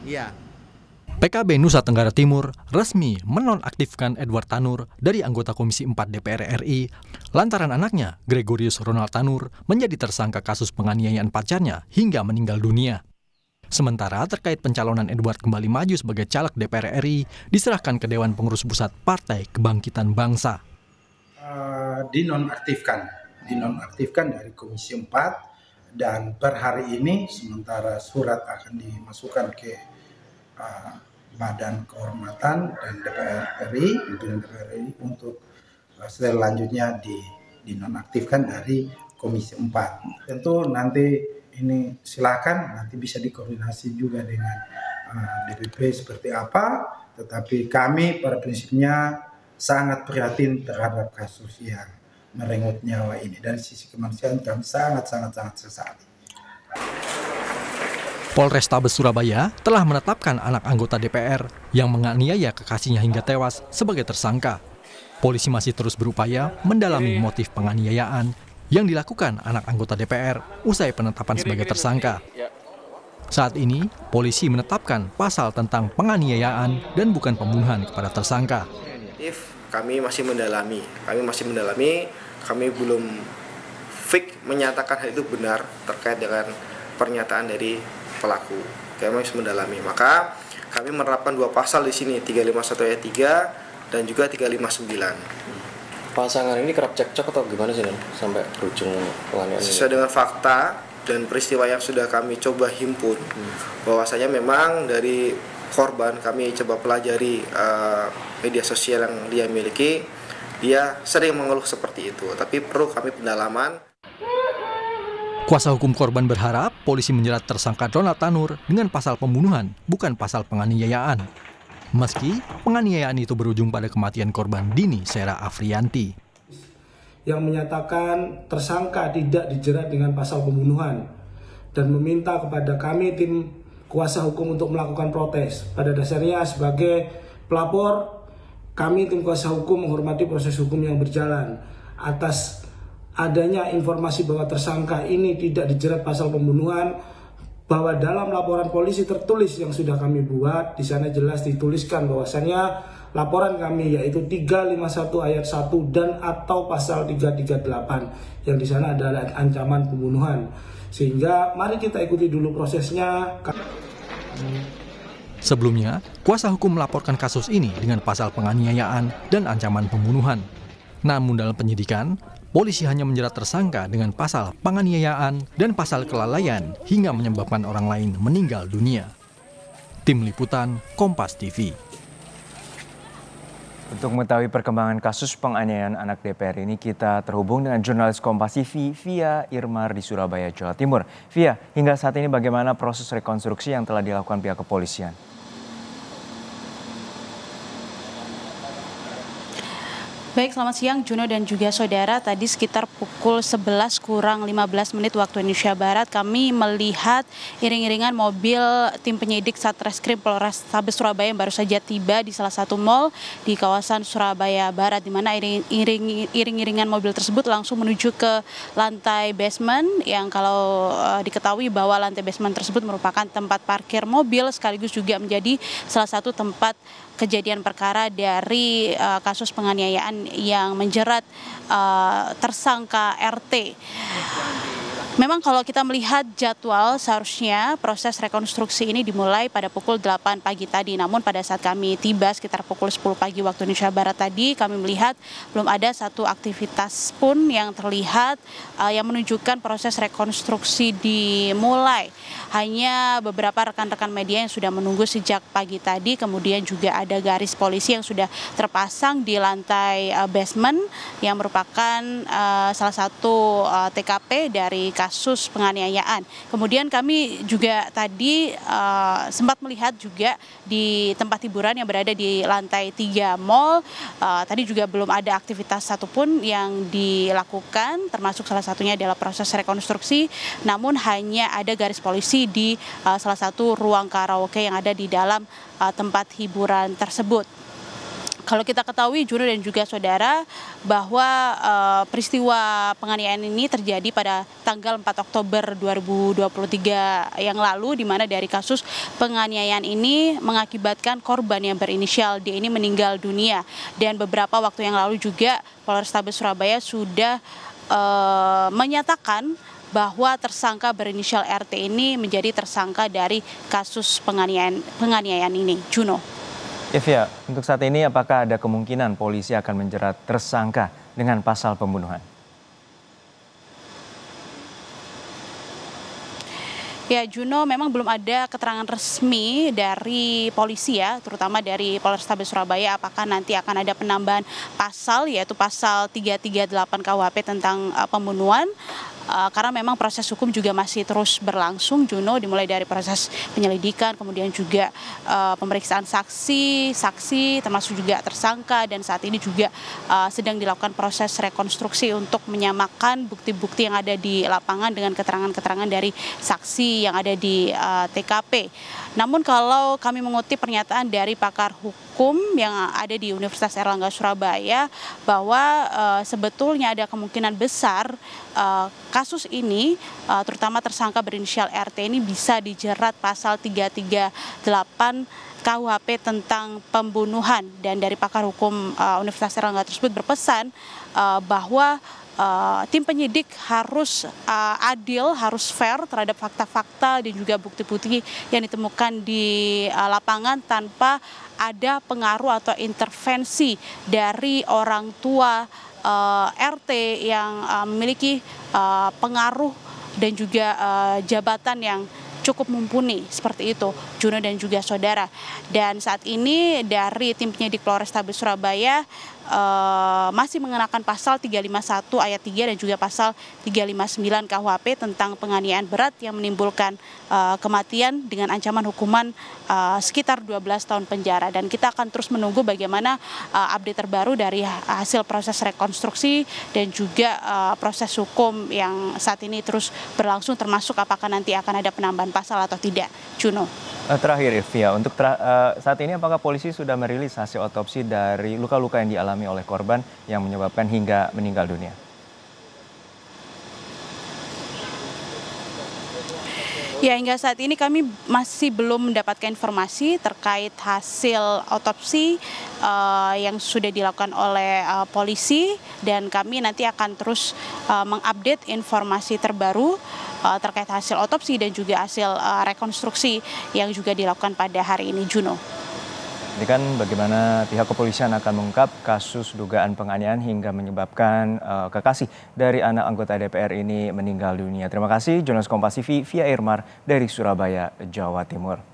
Iya. PKB Nusa Tenggara Timur resmi menonaktifkan Edward Tanur dari anggota Komisi 4 DPR RI lantaran anaknya, Gregorius Ronald Tanur, menjadi tersangka kasus penganiayaan pacarnya hingga meninggal dunia. Sementara terkait pencalonan Edward kembali maju sebagai caleg DPR RI diserahkan ke Dewan Pengurus Pusat Partai Kebangkitan Bangsa. Dinonaktifkan dari Komisi 4 dan per hari ini sementara surat akan dimasukkan ke Badan Kehormatan dan DPR RI, pimpinan DPR RI untuk selanjutnya dinonaktifkan dari Komisi 4. Tentu nanti ini silakan nanti bisa dikoordinasi juga dengan DPP seperti apa, tetapi kami pada prinsipnya sangat prihatin terhadap kasus yang merenggut nyawa ini. Dari sisi kemanusiaan kami sangat sesali. Polrestabes Surabaya telah menetapkan anak anggota DPR yang menganiaya kekasihnya hingga tewas sebagai tersangka. Polisi masih terus berupaya mendalami motif penganiayaan yang dilakukan anak anggota DPR usai penetapan sebagai tersangka. Saat ini, polisi menetapkan pasal tentang penganiayaan dan bukan pembunuhan kepada tersangka. Kami masih mendalami, kami belum fix menyatakan hal itu benar terkait dengan pernyataan dari pelaku. Kami masih mendalami, maka kami menerapkan dua pasal di sini, 351 ayat 3 dan juga 359. Pasangan ini kerap cekcok atau gimana sih, sampai berujung penganiayaan? Sesuai dengan fakta dan peristiwa yang sudah kami coba himpun, bahwasanya memang dari korban kami coba pelajari media sosial yang dia miliki, dia sering mengeluh seperti itu, tapi perlu kami pendalaman. Kuasa hukum korban berharap polisi menjerat tersangka Ronald Tanur dengan pasal pembunuhan, bukan pasal penganiayaan. Meski penganiayaan itu berujung pada kematian korban Dini Sera Afrianti. Yang menyatakan tersangka tidak dijerat dengan pasal pembunuhan dan meminta kepada kami tim kuasa hukum untuk melakukan protes. Pada dasarnya sebagai pelapor, kami tim kuasa hukum menghormati proses hukum yang berjalan. Atas adanya informasi bahwa tersangka ini tidak dijerat pasal pembunuhan, bahwa dalam laporan polisi tertulis yang sudah kami buat, di sana jelas dituliskan bahwasannya laporan kami yaitu 351 ayat 1 dan atau pasal 338 yang di sana adalah ancaman pembunuhan. Sehingga mari kita ikuti dulu prosesnya. Sebelumnya, kuasa hukum melaporkan kasus ini dengan pasal penganiayaan dan ancaman pembunuhan. Namun dalam penyidikan, polisi hanya menjerat tersangka dengan pasal penganiayaan dan pasal kelalaian hingga menyebabkan orang lain meninggal dunia. Tim Liputan, Kompas TV. Untuk mengetahui perkembangan kasus penganiayaan anak DPR ini, kita terhubung dengan jurnalis Kompas TV, Via Irmar di Surabaya, Jawa Timur. Via, hingga saat ini bagaimana proses rekonstruksi yang telah dilakukan pihak kepolisian? Baik, selamat siang Juno dan juga saudara. Tadi sekitar pukul 11 kurang 15 menit waktu Indonesia Barat, kami melihat iring-iringan mobil tim penyidik Satreskrim Polrestabes Surabaya yang baru saja tiba di salah satu mal di kawasan Surabaya Barat, di mana iring-iringan mobil tersebut langsung menuju ke lantai basement yang kalau diketahui bahwa lantai basement tersebut merupakan tempat parkir mobil sekaligus juga menjadi salah satu tempat kejadian perkara dari kasus penganiayaan yang menjerat tersangka RT. Memang kalau kita melihat jadwal, seharusnya proses rekonstruksi ini dimulai pada pukul 8 pagi tadi. Namun pada saat kami tiba sekitar pukul 10 pagi waktu Indonesia Barat tadi, kami melihat belum ada satu aktivitas pun yang terlihat yang menunjukkan proses rekonstruksi dimulai. Hanya beberapa rekan-rekan media yang sudah menunggu sejak pagi tadi, kemudian juga ada garis polisi yang sudah terpasang di lantai basement yang merupakan salah satu TKP dari kasus penganiayaan. Kemudian kami juga tadi sempat melihat juga di tempat hiburan yang berada di lantai 3 mall, tadi juga belum ada aktivitas satupun yang dilakukan, termasuk salah satunya adalah proses rekonstruksi, namun hanya ada garis polisi di salah satu ruang karaoke yang ada di dalam tempat hiburan tersebut. Kalau kita ketahui Juno dan juga saudara bahwa peristiwa penganiayaan ini terjadi pada tanggal 4 Oktober 2023 yang lalu, di mana dari kasus penganiayaan ini mengakibatkan korban yang berinisial D ini meninggal dunia. Dan beberapa waktu yang lalu juga Polrestabes Surabaya sudah menyatakan bahwa tersangka berinisial RT ini menjadi tersangka dari kasus penganiayaan ini. Juno. Via, untuk saat ini apakah ada kemungkinan polisi akan menjerat tersangka dengan pasal pembunuhan? Ya Juno, memang belum ada keterangan resmi dari polisi ya, terutama dari Polrestabes Surabaya apakah nanti akan ada penambahan pasal, yaitu pasal 338 KUHP tentang pembunuhan. Karena memang proses hukum juga masih terus berlangsung, Juno, dimulai dari proses penyelidikan, kemudian juga pemeriksaan saksi, termasuk juga tersangka, dan saat ini juga sedang dilakukan proses rekonstruksi untuk menyamakan bukti-bukti yang ada di lapangan dengan keterangan-keterangan dari saksi yang ada di TKP. Namun kalau kami mengutip pernyataan dari pakar hukum yang ada di Universitas Airlangga Surabaya, bahwa sebetulnya ada kemungkinan besar kasus ini, terutama tersangka berinisial RT ini bisa dijerat pasal 338 KUHP tentang pembunuhan. Dan dari pakar hukum Universitas Airlangga tersebut berpesan bahwa tim penyidik harus adil, harus fair terhadap fakta-fakta dan juga bukti-bukti yang ditemukan di lapangan tanpa ada pengaruh atau intervensi dari orang tua RT yang memiliki pengaruh dan juga jabatan yang cukup mumpuni, seperti itu, Juno dan juga saudara. Dan saat ini dari tim penyidik Polrestabes Surabaya masih mengenakan pasal 351 ayat 3 dan juga pasal 359 KUHP tentang penganiayaan berat yang menimbulkan kematian dengan ancaman hukuman sekitar 12 tahun penjara. Dan kita akan terus menunggu bagaimana update terbaru dari hasil proses rekonstruksi dan juga proses hukum yang saat ini terus berlangsung, termasuk apakah nanti akan ada penambahan pasal atau tidak, Juno. Terakhir, Via, untuk saat ini apakah polisi sudah merilis hasil otopsi dari luka-luka yang dialami oleh korban yang menyebabkan hingga meninggal dunia? Ya, hingga saat ini kami masih belum mendapatkan informasi terkait hasil otopsi yang sudah dilakukan oleh polisi, dan kami nanti akan terus mengupdate informasi terbaru terkait hasil otopsi dan juga hasil rekonstruksi yang juga dilakukan pada hari ini, Juno. Ini kan bagaimana pihak kepolisian akan mengungkap kasus dugaan penganiayaan hingga menyebabkan kekasih dari anak anggota DPR ini meninggal dunia. Terima kasih, jurnalis Kompas TV Via Irmar dari Surabaya, Jawa Timur.